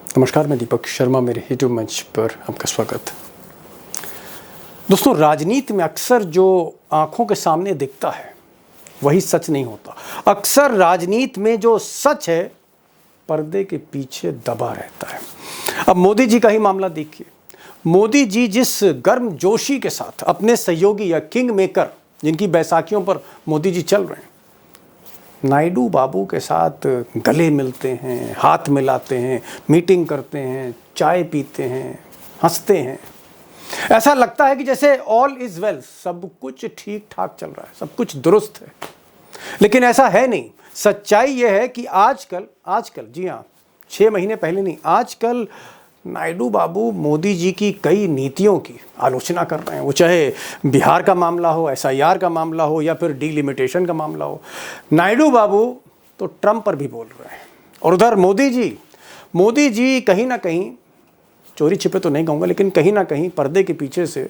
नमस्कार, मैं दीपक शर्मा, मेरे यूट्यूब मंच पर आपका स्वागत। दोस्तों, राजनीति में अक्सर जो आंखों के सामने दिखता है वही सच नहीं होता। अक्सर राजनीति में जो सच है पर्दे के पीछे दबा रहता है। अब मोदी जी का ही मामला देखिए। मोदी जी जिस गर्मजोशी के साथ अपने सहयोगी या किंग मेकर, जिनकी बैसाखियों पर मोदी जी चल रहे हैं, नायडू बाबू के साथ गले मिलते हैं, हाथ मिलाते हैं, मीटिंग करते हैं, चाय पीते हैं, हंसते हैं, ऐसा लगता है कि जैसे ऑल इज वेल, सब कुछ ठीक ठाक चल रहा है, सब कुछ दुरुस्त है। लेकिन ऐसा है नहीं। सच्चाई यह है कि आजकल जी हाँ, 6 महीने पहले नहीं, आजकल नायडू बाबू मोदी जी की कई नीतियों की आलोचना कर रहे हैं। वो चाहे बिहार का मामला हो, SIR का मामला हो, या फिर डिलिमिटेशन का मामला हो। नायडू बाबू तो ट्रंप पर भी बोल रहे हैं। और उधर मोदी जी कहीं ना कहीं, चोरी छिपे तो नहीं कहूँगा, लेकिन कहीं ना कहीं पर्दे के पीछे से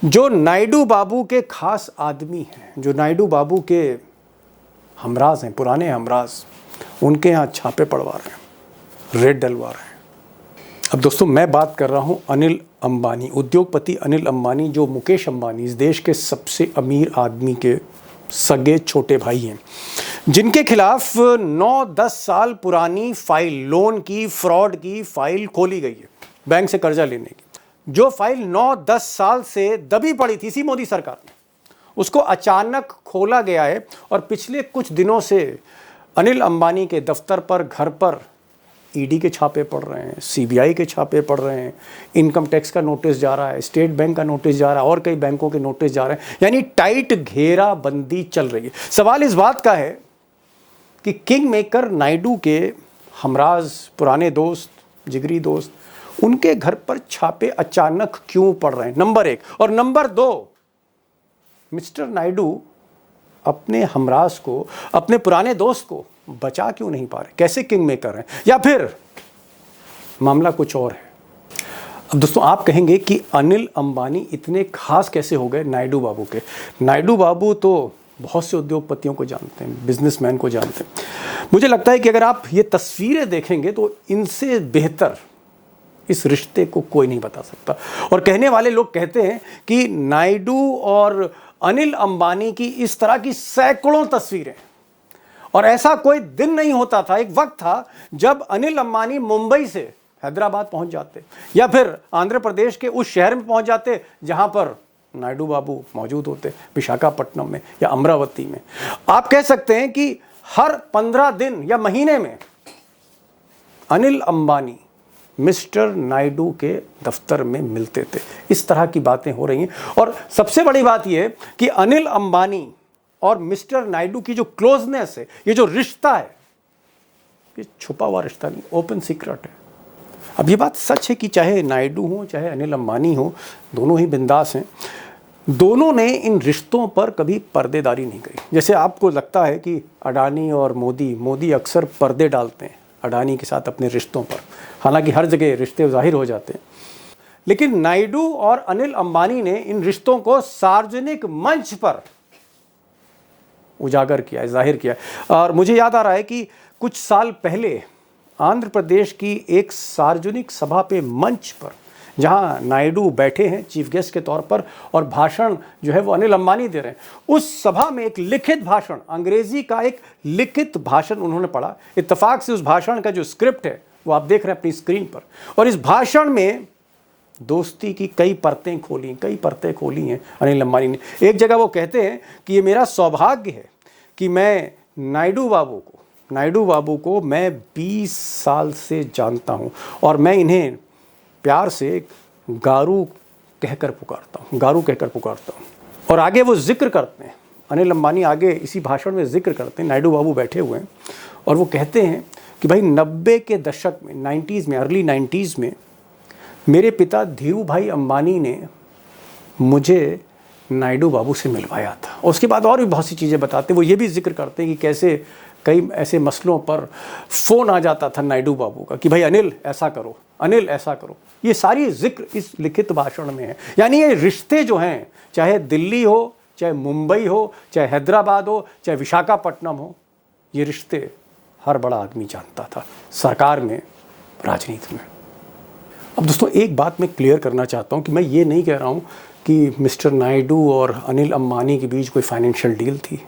जो नायडू बाबू के खास आदमी हैं, जो नायडू बाबू के हमराज हैं, पुराने हमराज, उनके यहाँ छापे पड़वा रहे हैं, रेड डलवा रहे हैं। अब दोस्तों, मैं बात कर रहा हूँ अनिल अंबानी, उद्योगपति अनिल अंबानी, जो मुकेश अंबानी, इस देश के सबसे अमीर आदमी के सगे छोटे भाई हैं, जिनके खिलाफ 9-10 साल पुरानी फाइल, लोन की, फ्रॉड की फाइल खोली गई है, बैंक से कर्जा लेने की। जो फाइल 9-10 साल से दबी पड़ी थी इसी मोदी सरकार में, उसको अचानक खोला गया है। और पिछले कुछ दिनों से अनिल अंबानी के दफ्तर पर, घर पर ED के छापे पड़ रहे हैं, CBI के छापे पड़ रहे हैं, इनकम टैक्स का नोटिस जा रहा है, स्टेट बैंक का नोटिस जा रहा है, और कई बैंकों के नोटिस जा रहे हैं। यानी टाइट घेराबंदी चल रही है। सवाल इस बात का है कि किंग मेकर नायडू के हमराज, पुराने दोस्त, जिगरी दोस्त, उनके घर पर छापे अचानक क्यों पड़ रहे हैं, नंबर 1। और नंबर 2, मिस्टर नायडू अपने हमराज को, अपने पुराने दोस्त को बचा क्यों नहीं पा रहे? कैसे किंग मेकर हैं, या फिर मामला कुछ और है? अब दोस्तों, आप कहेंगे कि अनिल अंबानी इतने खास कैसे हो गए नायडू बाबू के? नायडू बाबू तो बहुत से उद्योगपतियों को जानते हैं, बिजनेसमैन को जानते हैं। मुझे लगता है कि अगर आप ये तस्वीरें देखेंगे तो इनसे बेहतर इस रिश्ते को कोई नहीं बता सकता। और कहने वाले लोग कहते हैं कि नायडू और अनिल अंबानी की इस तरह की सैकड़ों तस्वीरें, और ऐसा कोई दिन नहीं होता था, एक वक्त था जब अनिल अंबानी मुंबई से हैदराबाद पहुंच जाते, या फिर आंध्र प्रदेश के उस शहर में पहुंच जाते जहां पर नायडू बाबू मौजूद होते, विशाखापट्टनम में या अमरावती में। आप कह सकते हैं कि हर 15 दिन या महीने में अनिल अंबानी मिस्टर नायडू के दफ्तर में मिलते थे। इस तरह की बातें हो रही हैं। और सबसे बड़ी बात यह है कि अनिल अंबानी और मिस्टर नायडू की जो क्लोजनेस है, ये जो रिश्ता है, ये छुपा हुआ रिश्ता नहीं, ओपन सीक्रेट है। अब ये बात सच है कि चाहे नायडू हो, चाहे अनिल अंबानी हो, दोनों ही बिंदास हैं। दोनों ने इन रिश्तों पर कभी पर्देदारी नहीं करी। जैसे आपको लगता है कि अडानी और मोदी अक्सर पर्दे डालते हैं अडानी के साथ अपने रिश्तों पर, हालांकि हर जगह रिश्ते जाहिर हो जाते हैं। लेकिन नायडू और अनिल अंबानी ने इन रिश्तों को सार्वजनिक मंच पर उजागर किया है, जाहिर किया है। और मुझे याद आ रहा है कि कुछ साल पहले आंध्र प्रदेश की एक सार्वजनिक सभा पे, मंच पर, जहां नायडू बैठे हैं चीफ गेस्ट के तौर पर, और भाषण जो है वो अनिल अंबानी दे रहे हैं। उस सभा में एक लिखित भाषण, अंग्रेजी का एक लिखित भाषण उन्होंने पढ़ा। इत्तेफाक से उस भाषण का जो स्क्रिप्ट है वो आप देख रहे हैं अपनी स्क्रीन पर। और इस भाषण में दोस्ती की कई परतें खोली हैं अनिल अंबानी ने। एक जगह वो कहते हैं कि ये मेरा सौभाग्य है कि मैं नायडू बाबू को मैं 20 साल से जानता हूँ, और मैं इन्हें प्यार से गारू कहकर पुकारता हूँ। और आगे वो जिक्र करते हैं, अनिल अंबानी आगे इसी भाषण में जिक्र करते हैं, नायडू बाबू बैठे हुए हैं, और वो कहते हैं कि भाई 90 के दशक में, 90s में, अर्ली 90s में मेरे पिता धीरू भाई अंबानी ने मुझे नायडू बाबू से मिलवाया था। और उसके बाद और भी बहुत सी चीज़ें बताते हैं। वो ये भी जिक्र करते हैं कि कैसे कई ऐसे मसलों पर फ़ोन आ जाता था नायडू बाबू का कि भाई अनिल ऐसा करो। ये सारी जिक्र इस लिखित भाषण में है। यानी ये रिश्ते जो हैं, चाहे दिल्ली हो, चाहे मुंबई हो, चाहे हैदराबाद हो, चाहे विशाखापट्टनम हो, ये रिश्ते हर बड़ा आदमी जानता था। सरकार में राजनीति में। अब दोस्तों एक बात मैं क्लियर करना चाहता हूँ कि मैं ये नहीं कह रहा हूँ कि मिस्टर नायडू और अनिल अंबानी के बीच कोई फाइनेंशियल डील थी,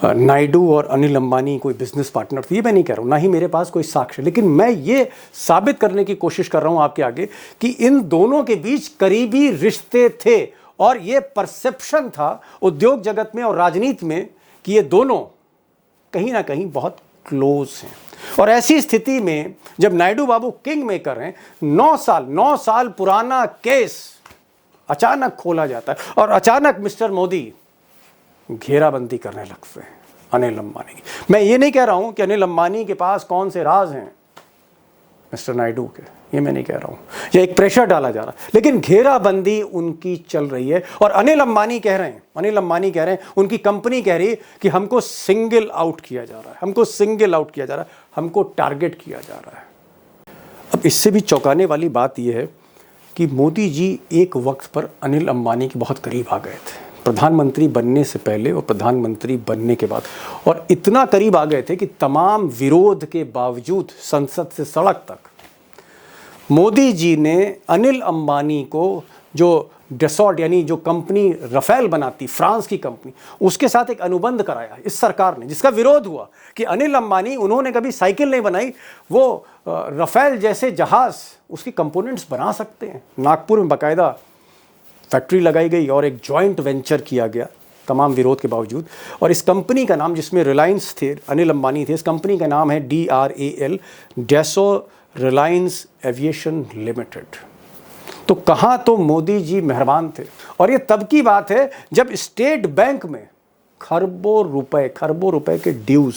नायडू और अनिल अंबानी कोई बिजनेस पार्टनर थे, ये मैं नहीं कह रहा हूँ, ना ही मेरे पास कोई साक्ष्य। लेकिन मैं ये साबित करने की कोशिश कर रहा हूँ आपके आगे कि इन दोनों के बीच करीबी रिश्ते थे और ये परसेप्शन था उद्योग जगत में और राजनीति में कि ये दोनों कहीं ना कहीं बहुत क्लोज हैं। और ऐसी स्थिति में जब नायडू बाबू किंग मेकर हैं, 9 साल पुराना केस अचानक खोला जाता है और अचानक मिस्टर मोदी घेराबंदी करने लगते हैं अनिल अंबानी की। मैं ये नहीं कह रहा हूं कि अनिल अंबानी के पास कौन से राज हैं मिस्टर नायडू के, ये मैं नहीं कह रहा हूं, यह एक प्रेशर डाला जा रहा है, लेकिन घेराबंदी उनकी चल रही है। और अनिल अंबानी कह रहे हैं, उनकी कंपनी कह रही है कि हमको सिंगल आउट किया जा रहा है, हमको टारगेट किया जा रहा है। अब इससे भी चौंकाने वाली बात यह है कि मोदी जी एक वक्त पर अनिल अंबानी के बहुत करीब आ गए थे, प्रधानमंत्री बनने से पहले और प्रधानमंत्री बनने के बाद, और इतना करीब आ गए थे कि तमाम विरोध के बावजूद संसद से सड़क तक मोदी जी ने अनिल अंबानी को, जो डेसॉल्ट यानी जो कंपनी रफेल बनाती, फ्रांस की कंपनी, उसके साथ एक अनुबंध कराया इस सरकार ने, जिसका विरोध हुआ कि अनिल अंबानी, उन्होंने कभी साइकिल नहीं बनाई, वो रफेल जैसे जहाज, उसकी कंपोनेंट्स बना सकते हैं। नागपुर में बाकायदा फैक्ट्री लगाई गई और एक जॉइंट वेंचर किया गया तमाम विरोध के बावजूद। और इस कंपनी का नाम, जिसमें रिलायंस थे, अनिल अंबानी थे, इस कंपनी का नाम है DRAL, डेसो रिलायंस एविएशन लिमिटेड। तो कहाँ तो मोदी जी मेहरबान थे। और ये तब की बात है जब स्टेट बैंक में खरबों रुपए के ड्यूज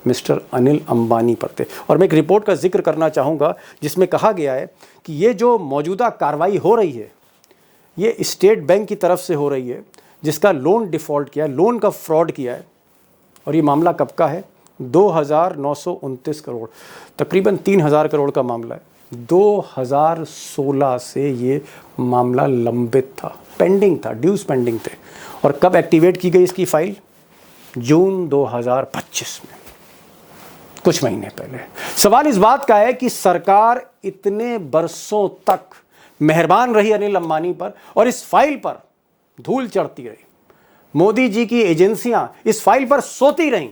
मिस्टर अनिल अंबानी पर थे। और मैं एक रिपोर्ट का जिक्र करना चाहूँगा जिसमें कहा गया है कि ये जो मौजूदा कार्रवाई हो रही है, ये स्टेट बैंक की तरफ से हो रही है, जिसका लोन डिफ़ॉल्ट किया है, लोन का फ्रॉड किया है। और ये मामला कब का है? 2,929 करोड़, तकरीबन 3,000 करोड़ का मामला है। 2016 से ये मामला लंबित था, पेंडिंग था, ड्यूज पेंडिंग थे। और कब एक्टिवेट की गई इसकी फाइल? जून 2025 में, कुछ महीने पहले। सवाल इस बात का है कि सरकार इतने बरसों तक मेहरबान रही अनिल अंबानी पर और इस फाइल पर धूल चढ़ती रही, मोदी जी की एजेंसियां इस फाइल पर सोती रहीं।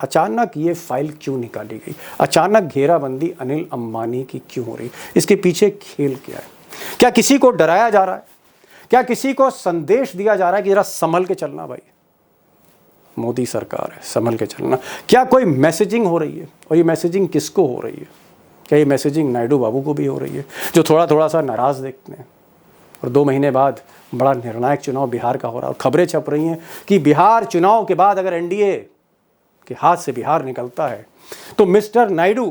अचानक ये फाइल क्यों निकाली गई? अचानक घेराबंदी अनिल अंबानी की क्यों हो रही? इसके पीछे खेल क्या है? क्या किसी को डराया जा रहा है? क्या किसी को संदेश दिया जा रहा है कि जरा संभल के चलना भाई, मोदी सरकार है, संभल के चलना? क्या कोई मैसेजिंग हो रही है? और ये मैसेजिंग किसको हो रही है? क्या ये मैसेजिंग नायडू बाबू को भी हो रही है, जो थोड़ा सा नाराज़ देखते हैं? और 2 महीने बाद बड़ा निर्णायक चुनाव बिहार का हो रहा है और खबरें छप रही हैं कि बिहार चुनाव के बाद अगर एनडीए के हाथ से बिहार निकलता है तो मिस्टर नायडू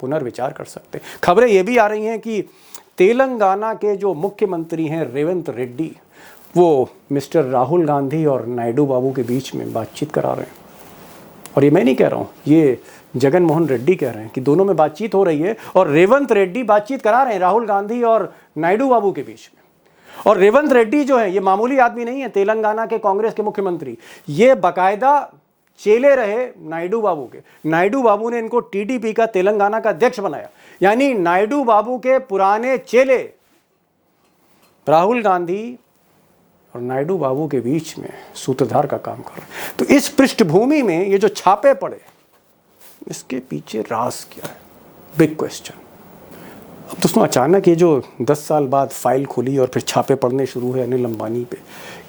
पुनर्विचार कर सकते हैं। खबरें ये भी आ रही हैं कि तेलंगाना के जो मुख्यमंत्री हैं रेवंत रेड्डी, वो मिस्टर राहुल गांधी और नायडू बाबू के बीच में बातचीत करा रहे हैं। और ये मैं नहीं कह रहा हूँ, ये जगन मोहन रेड्डी कह रहे हैं कि दोनों में बातचीत हो रही है और रेवंत रेड्डी बातचीत करा रहे हैं राहुल गांधी और नायडू बाबू के बीच में। और रेवंत रेड्डी जो है, ये मामूली आदमी नहीं है, तेलंगाना के कांग्रेस के मुख्यमंत्री, ये बाकायदा चेले रहे नायडू बाबू के। नायडू बाबू ने इनको टीडीपी का तेलंगाना का अध्यक्ष बनाया, यानी नायडू बाबू के पुराने चेले राहुल गांधी और नायडू बाबू के बीच में सूत्रधार का काम कर रहे हैं। तो इस पृष्ठभूमि में ये जो छापे पड़े, इसके पीछे राज क्या है? Big question. अब दोस्तों अचानक ये जो 10 साल बाद फाइल खुली और फिर छापे पड़ने शुरू हुए अनिल अंबानी पे,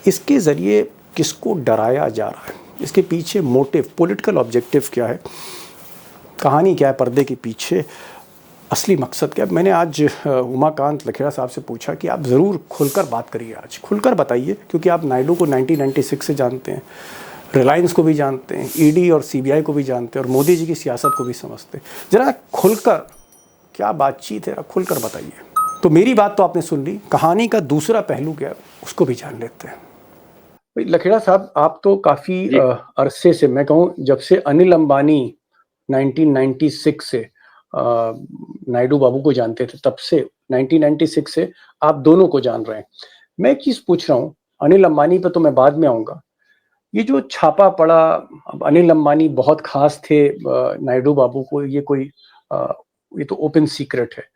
इसके ज़रिए किसको डराया जा रहा है? इसके पीछे मोटिव, पॉलिटिकल ऑब्जेक्टिव क्या है? कहानी क्या है पर्दे के पीछे? असली मकसद क्या है? मैंने आज उमाकांत लखेड़ा साहब से पूछा कि आप ज़रूर खुलकर बात करिए, आज खुलकर बताइए, क्योंकि आप नायडू को 1996 से जानते हैं, रिलायंस को भी जानते हैं, ईडी और सीबीआई को भी जानते हैं और मोदी जी की सियासत को भी समझते हैं। ज़रा खुलकर क्या बातचीत है, खुलकर बताइए। तो मेरी बात तो आपने सुन ली, कहानी का दूसरा पहलू क्या है उसको भी जान लेते हैं। लखेड़ा साहब, आप तो काफ़ी अरसे से, मैं कहूँ जब से अनिल अंबानी 1996 से नायडू बाबू को जानते थे, तब से 1996 से आप दोनों को जान रहे हैं। मैं एक चीज़ पूछ रहा हूँ, अनिल अंबानी पर तो मैं बाद में आऊँगा। ये जो छापा पड़ा, अब अनिल अंबानी बहुत खास थे नायडू बाबू को, ये कोई ये तो ओपन सीक्रेट है।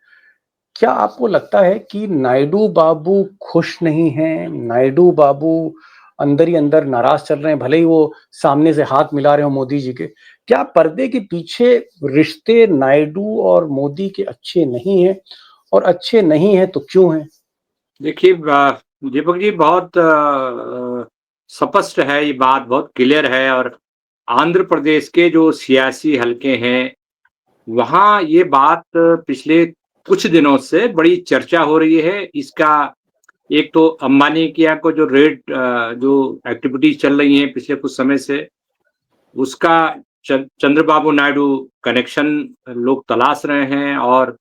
क्या आपको लगता है कि नायडू बाबू खुश नहीं हैं? नायडू बाबू अंदर ही अंदर नाराज चल रहे हैं, भले ही वो सामने से हाथ मिला रहे हो मोदी जी के। क्या पर्दे के पीछे रिश्ते नायडू और मोदी के अच्छे नहीं हैं? और अच्छे नहीं हैं तो क्यों हैं? देखिए दीपक जी, बहुत स्पष्ट है, ये बात बहुत क्लियर है। और आंध्र प्रदेश के जो सियासी हलके हैं, वहाँ ये बात पिछले कुछ दिनों से बड़ी चर्चा हो रही है। इसका एक तो अंबानी के यहाँ को जो जो एक्टिविटीज चल रही हैं पिछले कुछ समय से, उसका चंद्रबाबू नायडू कनेक्शन लोग तलाश रहे हैं। और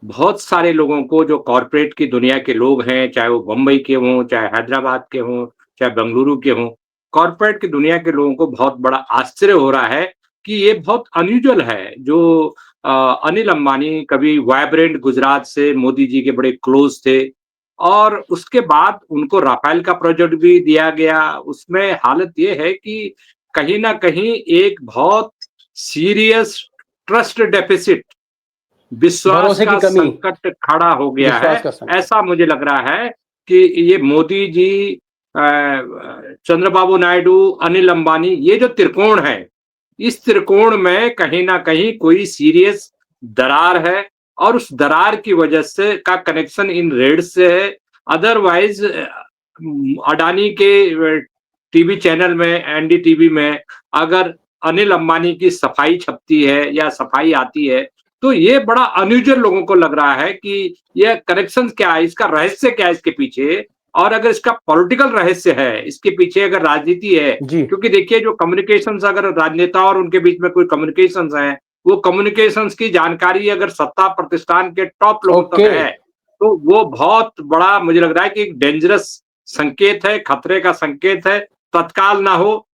बहुत सारे लोगों को, जो कॉरपोरेट की दुनिया के लोग हैं, चाहे वो बम्बई के हों, चाहे हैदराबाद के हों, चाहे बेंगलुरु के हों, कॉरपोरेट की दुनिया के लोगों को बहुत बड़ा आश्चर्य हो रहा है कि ये बहुत अनयूजुअल है। जो अनिल अंबानी कभी वाइब्रेंट गुजरात से मोदी जी के बड़े क्लोज थे, और उसके बाद उनको राफेल का प्रोजेक्ट भी दिया गया। उसमें हालत ये है कि कहीं ना कहीं एक बहुत सीरियस ट्रस्ट डेफिसिट, विश्वास भरोसे की का कमी, संकट खड़ा हो गया विश्वास है। का संकट। ऐसा मुझे लग रहा है कि ये मोदी जी, चंद्रबाबू नायडू, अनिल अंबानी, ये जो त्रिकोण है, इस त्रिकोण में कहीं ना कहीं कोई सीरियस दरार है। और उस दरार की वजह से का कनेक्शन इन रेड से है। अदरवाइज अडानी के टीवी चैनल में, एनडीटीवी में, अगर अनिल अंबानी की सफाई छपती है या सफाई आती है, तो ये बड़ा अनयूजुअल लोगों को लग रहा है कि यह कनेक्शन क्या है, इसका रहस्य क्या है इसके पीछे। और अगर इसका पॉलिटिकल रहस्य है, इसके पीछे अगर राजनीति है, जी। क्योंकि देखिए जो कम्युनिकेशंस, अगर राजनेता और उनके बीच में कोई कम्युनिकेशंस है, वो कम्युनिकेशंस की जानकारी अगर सत्ता प्रतिष्ठान के टॉप लोगों तक ओके। है, तो वो बहुत बड़ा, मुझे लग रहा है कि एक डेंजरस संकेत है, खतरे का संकेत है। तत्काल ना हो,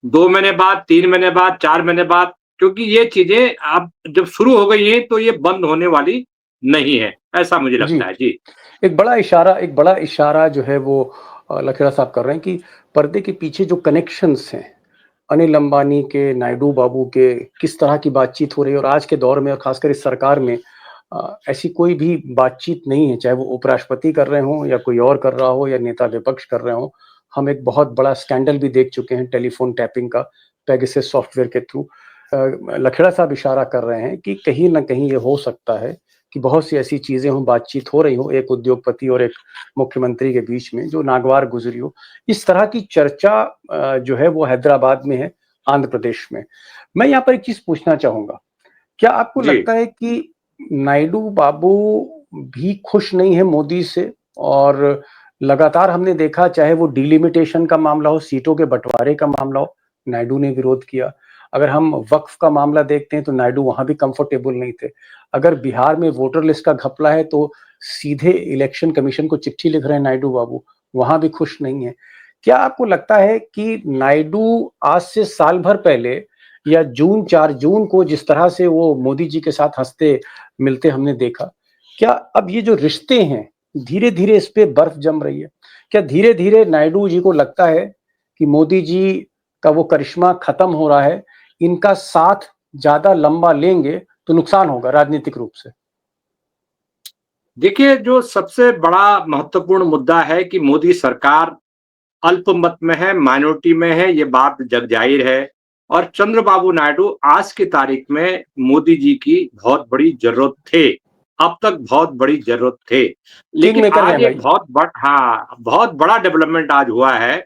2 महीने बाद, 3 महीने बाद, 4 महीने बाद, क्योंकि ये चीजें अब जब शुरू हो गई हैं तो ये बंद होने वाली नहीं है, ऐसा मुझे जी। लगता है। जी। एक बड़ा इशारा जो है वो लखेड़ा साहब कर रहे हैं कि पर्दे के पीछे जो कनेक्शंस हैं, अनिल अंबानी के, नायडू बाबू के, किस तरह की बातचीत हो रही है। और आज के दौर में और खासकर इस सरकार में ऐसी कोई भी बातचीत नहीं है, चाहे वो उपराष्ट्रपति कर रहे हों या कोई और कर रहा हो या नेता विपक्ष कर रहे हों। हम एक बहुत बड़ा स्कैंडल भी देख चुके हैं टेलीफोन टैपिंग का, पेगासस सॉफ्टवेयर के थ्रू। लखेड़ा साहब इशारा कर रहे हैं कि कहीं न कहीं ये हो सकता है कि बहुत सी ऐसी चीज़ें हों, बातचीत हो रही हो एक उद्योगपति और एक मुख्यमंत्री के बीच में, जो नागवार गुज़री हो। इस तरह की चर्चा जो है वो हैदराबाद में है, आंध्र प्रदेश में। मैं यहाँ पर एक चीज़ पूछना चाहूँगा, क्या आपको जी। लगता है कि नायडू बाबू भी खुश नहीं है मोदी से? और लगातार हमने देखा, चाहे वो डिलिमिटेशन का मामला हो, सीटों के बंटवारे का मामला हो, नायडू ने विरोध किया। अगर हम वक्फ का मामला देखते हैं तो नायडू वहाँ भी कंफर्टेबल नहीं थे। अगर बिहार में वोटर लिस्ट का घपला है तो सीधे इलेक्शन कमीशन को चिट्ठी लिख रहे हैं नायडू बाबू, वहाँ भी खुश नहीं है। क्या आपको लगता है कि नायडू आज से साल भर पहले या 4 जून को जिस तरह से वो मोदी जी के साथ हँसते मिलते हमने देखा, क्या अब ये जो रिश्ते हैं, धीरे-धीरे इस पे बर्फ जम रही है? क्या धीरे-धीरे नायडू जी को लगता है कि मोदी जी का वो करिश्मा खत्म हो रहा है, इनका साथ ज़्यादा लंबा लेंगे तो नुकसान होगा राजनीतिक रूप से? देखिए, जो सबसे बड़ा महत्वपूर्ण मुद्दा है कि मोदी सरकार अल्पमत में है, माइनॉरिटी में है, ये बात जग जाहिर है। और चंद्रबाबू नायडू आज की तारीख में मोदी जी की बहुत बड़ी जरूरत थे, अब तक बहुत बड़ी जरूरत थे। किंग लेकिन मेकर आज हैं एक भाई। बहुत बड़ा डेवलपमेंट आज हुआ है।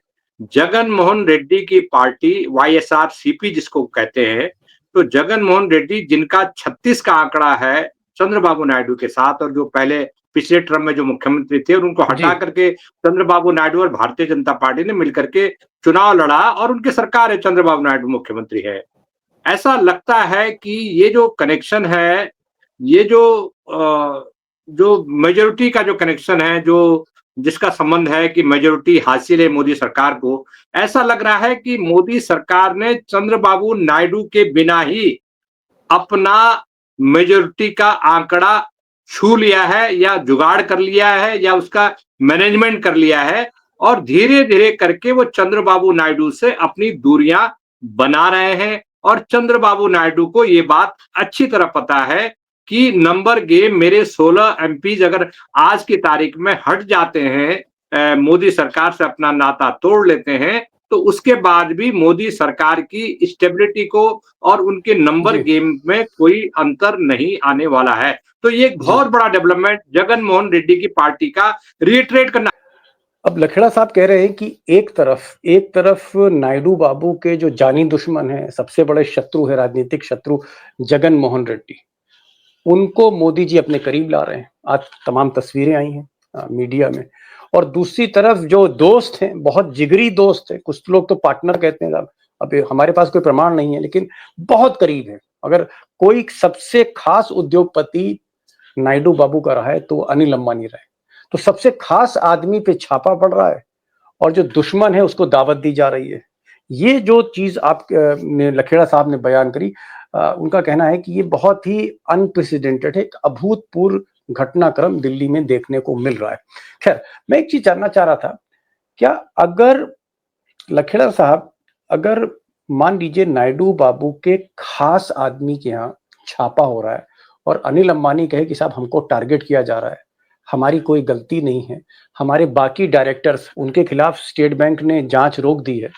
जगन मोहन रेड्डी की पार्टी, वाईएसआरसीपी जिसको कहते हैं, तो जगन मोहन रेड्डी, जिनका 36 का आंकड़ा है चंद्रबाबू नायडू के साथ, और जो पहले पिछले टर्म में जो मुख्यमंत्री थे, और उनको जी। हटा करके चंद्रबाबू नायडू और भारतीय जनता पार्टी ने मिलकर के चुनाव लड़ा, और उनकी सरकार है, चंद्रबाबू नायडू मुख्यमंत्री है। ऐसा लगता है कि ये जो कनेक्शन है, ये जो मेजोरिटी का जो कनेक्शन है, जो जिसका संबंध है कि मेजोरिटी हासिल है मोदी सरकार को, ऐसा लग रहा है कि मोदी सरकार ने चंद्रबाबू नायडू के बिना ही अपना मेजोरिटी का आंकड़ा छू लिया है, या जुगाड़ कर लिया है, या उसका मैनेजमेंट कर लिया है। और धीरे धीरे करके वो चंद्रबाबू नायडू से अपनी दूरियां बना रहे हैं। और चंद्रबाबू नायडू को ये बात अच्छी तरह पता है कि नंबर गेम मेरे 16 एमपीज अगर आज की तारीख में हट जाते हैं, मोदी सरकार से अपना नाता तोड़ लेते हैं, तो उसके बाद भी मोदी सरकार की स्टेबिलिटी को और उनके नंबर जी, गेम में कोई अंतर नहीं आने वाला है। तो ये एक जी। बहुत बड़ा डेवलपमेंट जगन मोहन रेड्डी की पार्टी का रिइटरेट करना। अब लखेड़ा साहब कह रहे हैं कि एक तरफ नायडू बाबू के जो जानी दुश्मन हैं, सबसे बड़े शत्रु है, राजनीतिक शत्रु जगन मोहन रेड्डी, उनको मोदी जी अपने करीब ला रहे हैं। आज तमाम तस्वीरें आई हैं मीडिया में। और दूसरी तरफ जो दोस्त हैं, बहुत जिगरी दोस्त हैं, कुछ लोग तो पार्टनर कहते हैं साहब, अब हमारे पास कोई प्रमाण नहीं है, लेकिन बहुत करीब है। अगर कोई सबसे खास उद्योगपति नायडू बाबू का रहा है तो वो अनिल अंबानी रहे। तो सबसे खास आदमी पे छापा पड़ रहा है और जो दुश्मन है उसको दावत दी जा रही है। ये जो चीज आप ने लखेड़ा साहब ने बयान करी, उनका कहना है कि ये बहुत ही अनप्रेसिडेंटेड है, एक अभूतपूर्व घटनाक्रम दिल्ली में देखने को मिल रहा है। खैर, मैं एक चीज जानना चाह रहा था, क्या अगर लखेड़ा साहब, अगर मान लीजिए नायडू बाबू के खास आदमी के यहाँ छापा हो रहा है और अनिल अंबानी कहे कि साहब हमको टारगेट किया जा रहा है, हमारी कोई गलती नहीं है, हमारे बाकी डायरेक्टर्स, उनके खिलाफ स्टेट बैंक ने जांच रोक दी है,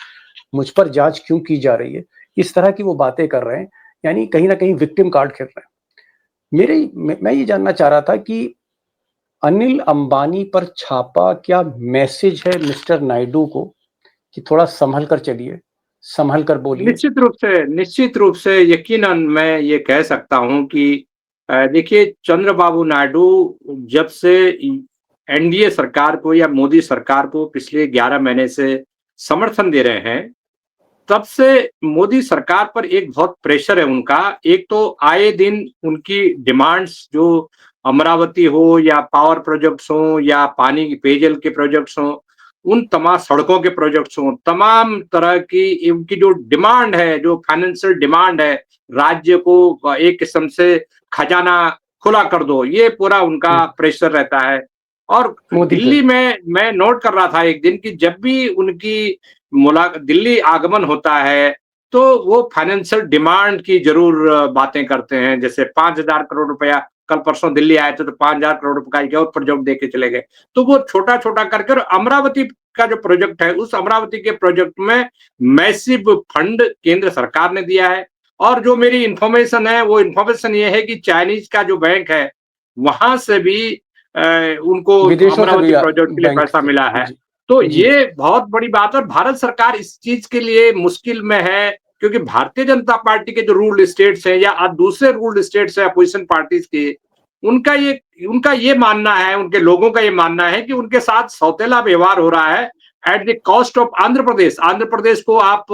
मुझ पर जांच क्यों की जा रही है, इस तरह की वो बातें कर रहे हैं, यानी कहीं ना कहीं विक्टिम कार्ड खेल रहे हैं। मैं ये जानना चाह रहा था कि अनिल अंबानी पर छापा क्या मैसेज है मिस्टर नायडू को कि थोड़ा संभल कर चलिए, संभल कर बोलिए। निश्चित रूप से यकीनन मैं ये कह सकता हूँ कि देखिए चंद्रबाबू नायडू जब से एनडीए सरकार को या मोदी सरकार को पिछले 11 महीने से समर्थन दे रहे हैं, तब से मोदी सरकार पर एक बहुत प्रेशर है उनका। एक तो आए दिन उनकी डिमांड्स, जो अमरावती हो या पावर प्रोजेक्ट्स हो या पानी की पेयजल के प्रोजेक्ट्स हो, उन तमाम सड़कों के प्रोजेक्ट्स हों, तमाम तरह की उनकी जो डिमांड है, जो फाइनेंशियल डिमांड है, राज्य को एक किस्म से खजाना खुला कर दो, ये पूरा उनका प्रेशर रहता है। और मोदी पे। दिल्ली में मैं नोट कर रहा था एक दिन कि जब भी उनकी दिल्ली आगमन होता है, तो वो फाइनेंशियल डिमांड की ज़रूर बातें करते हैं। जैसे 5,000 करोड़ रुपया, कल परसों दिल्ली आए थे तो 5,000 करोड़ रुपए का एक और प्रोजेक्ट देके चले गए। तो वो छोटा-छोटा करके, और अमरावती का जो प्रोजेक्ट है, उस अमरावती के प्रोजेक्ट में मैसिव फंड केंद्र सरकार ने दिया है। और जो मेरी इन्फॉर्मेशन है, वो इन्फॉर्मेशन ये है कि चाइनीज़ का जो बैंक है, वहाँ से भी उनको विदेशों से भी अमरावती प्रोजेक्ट के लिए बैंक पैसा से। मिला है। जी, तो जी, ये बहुत बड़ी बात है, और भारत सरकार इस चीज के लिए मुश्किल में है, क्योंकि भारतीय जनता पार्टी के जो रूल्ड स्टेट्स हैं या दूसरे रूल्ड स्टेट्स हैं अपोजिशन पार्टीज के, उनका ये मानना है, उनके लोगों का ये मानना है कि उनके साथ सौतेला व्यवहार हो रहा है at the cost of Andhra Pradesh. Andhra Pradesh को आप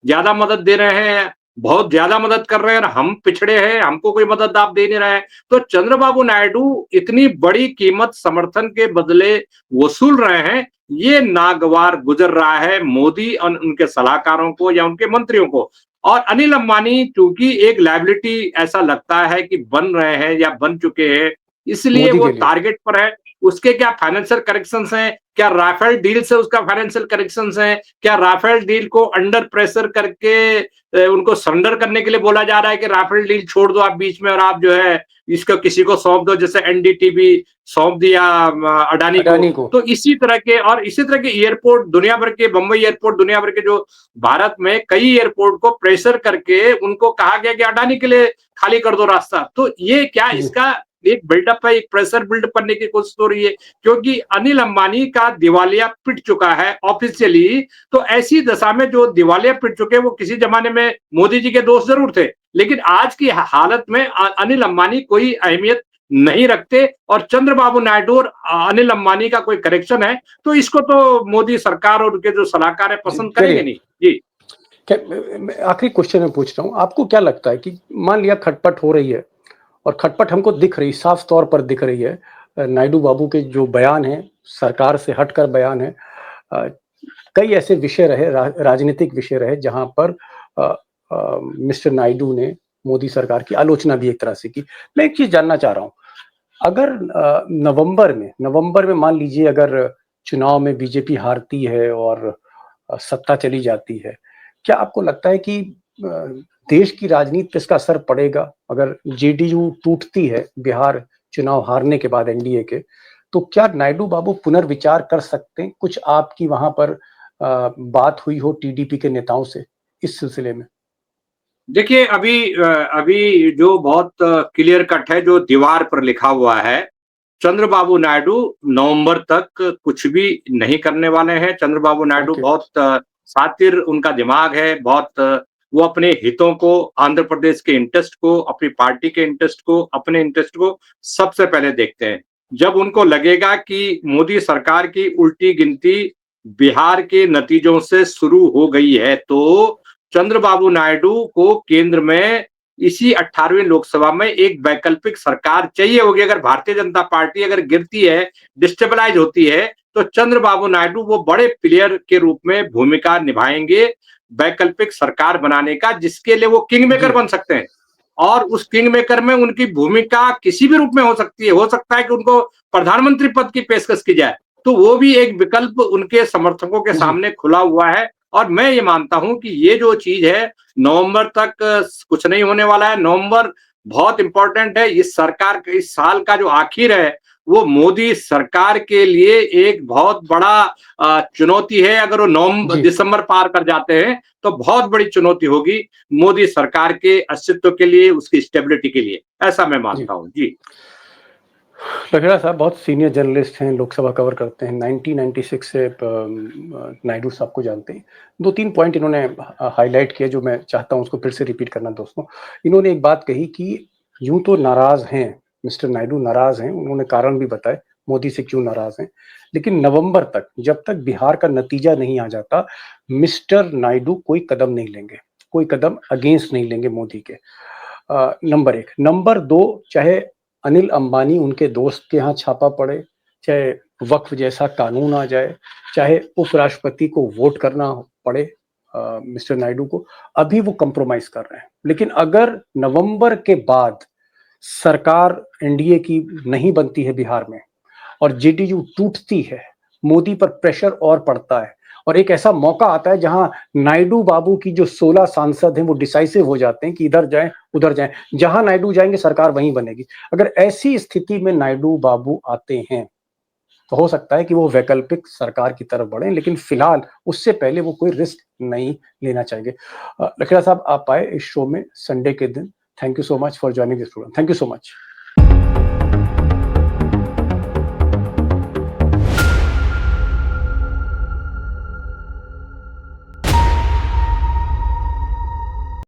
ज्यादा मदद दे रहे हैं, बहुत ज्यादा मदद कर रहे हैं, और हम पिछड़े हैं, हमको कोई मदद आप दे नहीं रहे हैं। तो चंद्रबाबू नायडू इतनी बड़ी कीमत समर्थन के बदले वसूल रहे हैं, ये नागवार गुजर रहा है मोदी और उनके सलाहकारों को या उनके मंत्रियों को। और अनिल अंबानी चूंकि एक लायबिलिटी ऐसा लगता है कि बन रहे हैं या बन चुके हैं, इसलिए मोदी वो के लिए। टारगेट पर है। उसके क्या फाइनेंशियल करेक्शंस हैं, क्या राफेल डील से उसका फाइनेंशियल करेक्शंस हैं, क्या राफेल डील को अंडर प्रेशर करके उनको सरेंडर करने के लिए बोला जा रहा है कि राफेल डील छोड़ दो आप बीच में, और आप जो है इसको किसी को सौंप दो, जैसे एनडीटीवी सौंप दिया अडानी को। अडानी को। तो इसी तरह के एयरपोर्ट दुनिया भर के, बंबई एयरपोर्ट दुनिया भर के, जो भारत में कई एयरपोर्ट को प्रेशर करके उनको कहा गया कि अडानी के लिए खाली कर दो रास्ता। तो ये क्या जी, इसका एक बिल्डअप है, एक प्रेशर बिल्ड करने की कोशिश हो रही है, क्योंकि अनिल अंबानी का दिवालिया पिट चुका है ऑफिशियली। तो ऐसी दशा में जो दिवालिया पिट चुके, वो किसी जमाने में मोदी जी के दोस्त जरूर थे, लेकिन आज की हालत में अनिल अंबानी कोई अहमियत नहीं रखते। और चंद्रबाबू नायडू और अनिल अंबानी का कोई करेक्शन है, तो इसको तो मोदी सरकार और उनके जो सलाहकार है जी, पसंद करेंगे चलिए। नहीं। जी। आखिरी क्वेश्चन में पूछ रहा हूँ, आपको क्या लगता है कि मान लिया खटपट हो रही है, और खटपट हमको दिख रही, साफ तौर पर दिख रही है, नायडू बाबू के जो बयान है, सरकार से हटकर बयान है, अ, कई ऐसे विषय रहे, राजनीतिक विषय रहे जहां पर मिस्टर नायडू ने मोदी सरकार की आलोचना भी एक तरह से की। मैं एक चीज जानना चाह रहा हूं, अगर नवंबर में मान लीजिए अगर चुनाव में बीजेपी हारती है और सत्ता चली जाती है, क्या आपको लगता है कि देश की राजनीति पे इसका असर पड़ेगा? अगर जेडीयू टूटती है बिहार चुनाव हारने के बाद एनडीए के, तो क्या नायडू बाबू पुनर्विचार कर सकते हैं? कुछ आपकी वहां पर बात हुई हो टीडीपी के नेताओं से इस सिलसिले में? देखिए अभी जो बहुत क्लियर कट है, जो दीवार पर लिखा हुआ है, चंद्रबाबू नायडू नवंबर तक कुछ भी नहीं करने वाले हैं। चंद्रबाबू नायडू ओके। बहुत शातिर उनका दिमाग है, बहुत वो अपने हितों को, आंध्र प्रदेश के इंटरेस्ट को, अपनी पार्टी के इंटरेस्ट को, अपने इंटरेस्ट को सबसे पहले देखते हैं। जब उनको लगेगा कि मोदी सरकार की उल्टी गिनती बिहार के नतीजों से शुरू हो गई है, तो चंद्रबाबू नायडू को केंद्र में इसी 18वीं लोकसभा में एक वैकल्पिक सरकार चाहिए होगी। अगर भारतीय जनता पार्टी अगर गिरती है, डिस्टेबलाइज होती है, तो चंद्रबाबू नायडू वो बड़े प्लेयर के रूप में भूमिका निभाएंगे वैकल्पिक सरकार बनाने का, जिसके लिए वो किंग मेकर जी। बन सकते हैं। और उस किंग मेकर में उनकी भूमिका किसी भी रूप में हो सकती है। हो सकता है कि उनको प्रधानमंत्री पद की पेशकश की जाए, तो वो भी एक विकल्प उनके समर्थकों के जी। सामने खुला हुआ है। और मैं ये मानता हूं कि ये जो चीज है, नवंबर तक कुछ नहीं होने वाला है। नवंबर बहुत इंपॉर्टेंट है। इस सरकार का इस साल का जो आखिर है, वो मोदी सरकार के लिए एक बहुत बड़ा चुनौती है। अगर वो नवंबर जी। दिसंबर पार कर जाते हैं, तो बहुत बड़ी चुनौती होगी मोदी सरकार के अस्तित्व के लिए, उसकी स्टेबिलिटी के लिए। ऐसा मैं जी। मानता हूं। जी। लखेड़ा साहब बहुत सीनियर जर्नलिस्ट हैं, लोकसभा कवर करते हैं, 1996 से नायडू साहब को जानते हैं। 2-3 पॉइंट इन्होंने हाईलाइट किए जो मैं चाहता हूं उसको फिर से रिपीट करना दोस्तों। इन्होंने एक बात कही कि यूं तो नाराज हैं, मिस्टर नायडू नाराज हैं, उन्होंने कारण भी बताए मोदी से क्यों नाराज हैं, लेकिन नवंबर तक जब तक बिहार का नतीजा नहीं आ जाता, मिस्टर नायडू कोई कदम नहीं लेंगे, कोई कदम अगेंस्ट नहीं लेंगे मोदी के। नंबर 1। नंबर 2, चाहे अनिल अंबानी उनके दोस्त के यहाँ छापा पड़े, चाहे वक्फ जैसा कानून आ जाए, चाहे उपराष्ट्रपति को वोट करना पड़े मिस्टर नायडू को, अभी वो कंप्रोमाइज कर रहे हैं। लेकिन अगर नवंबर के बाद सरकार एनडीए की नहीं बनती है बिहार में और जेडीयू टूटती है, मोदी पर प्रेशर और पड़ता है और एक ऐसा मौका आता है जहां नायडू बाबू की जो 16 सांसद हैं वो डिसाइसिव हो जाते हैं कि इधर जाएं उधर जाएं, जहां नायडू जाएंगे सरकार वहीं बनेगी। अगर ऐसी स्थिति में नायडू बाबू आते हैं तो हो सकता है कि वो वैकल्पिक सरकार की तरफ बढ़े, लेकिन फिलहाल उससे पहले वो कोई रिस्क नहीं लेना चाहेंगे। लखेड़ा साहब आप आए इस शो में संडे के दिन। Thank you so much for joining this programme. Thank you so much.